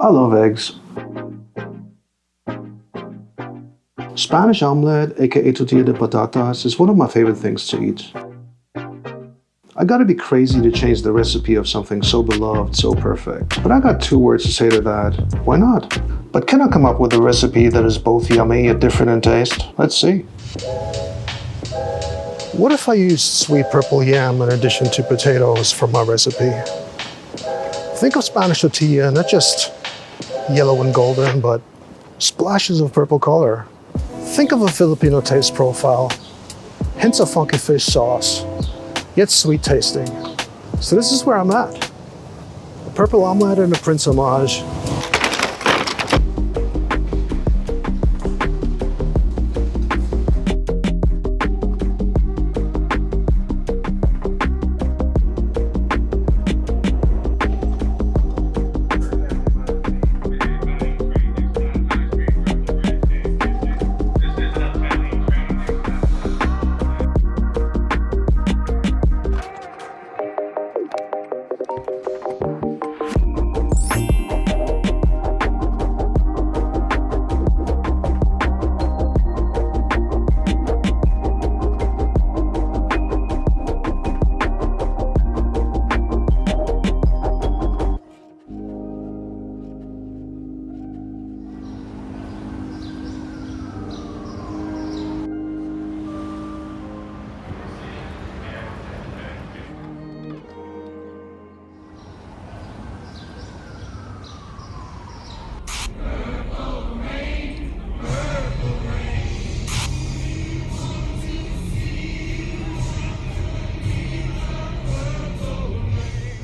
I love eggs. Spanish omelette, aka tortilla de patatas, is one of my favorite things to eat. I gotta be crazy to change the recipe of something so beloved, so perfect. But I got 2 words to say to that. Why not? But can I come up with a recipe that is both yummy yet different in taste? Let's see. What if I used sweet purple yam in addition to potatoes for my recipe? Think of Spanish tortilla, not just yellow and golden, but splashes of purple color. Think of a Filipino taste profile, hints of funky fish sauce, yet sweet tasting. So this is where I'm at. A purple omelette and a Prince homage.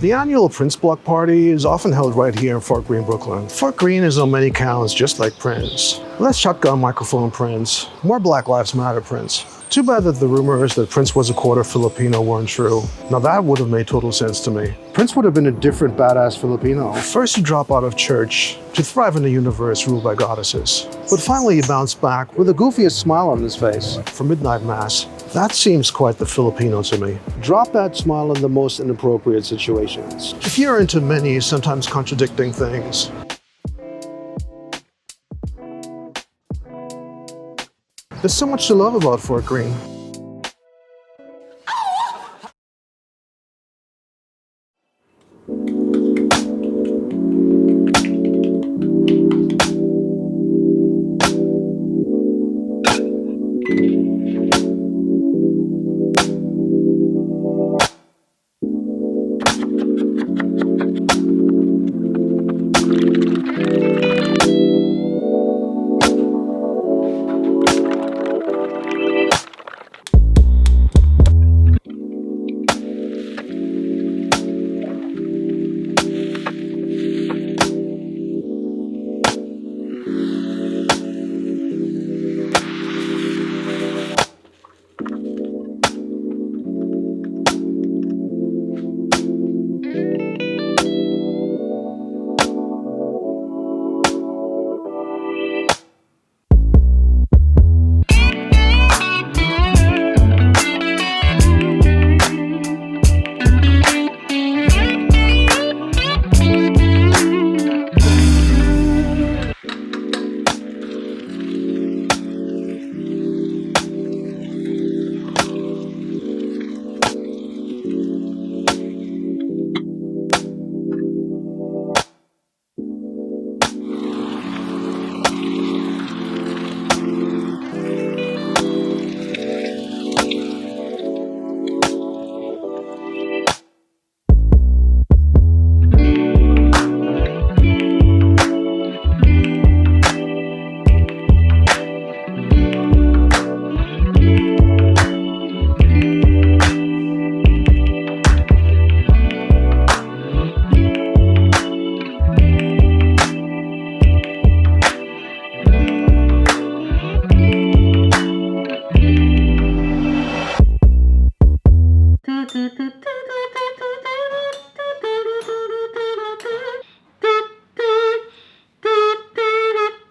The annual Prince Block Party is often held right here in Fort Greene, Brooklyn. Fort Greene is on many counts just like Prince. Less shotgun microphone Prince, more Black Lives Matter Prince. Too bad that the rumors that Prince was a quarter Filipino weren't true. Now that would have made total sense to me. Prince would have been a different badass Filipino. First to drop out of church, to thrive in a universe ruled by goddesses. But finally he bounced back with the goofiest smile on his face for midnight mass. That seems quite the Filipino to me. Drop that smile in the most inappropriate situations. If you're into many, sometimes contradicting things, there's so much to love about Fort Greene.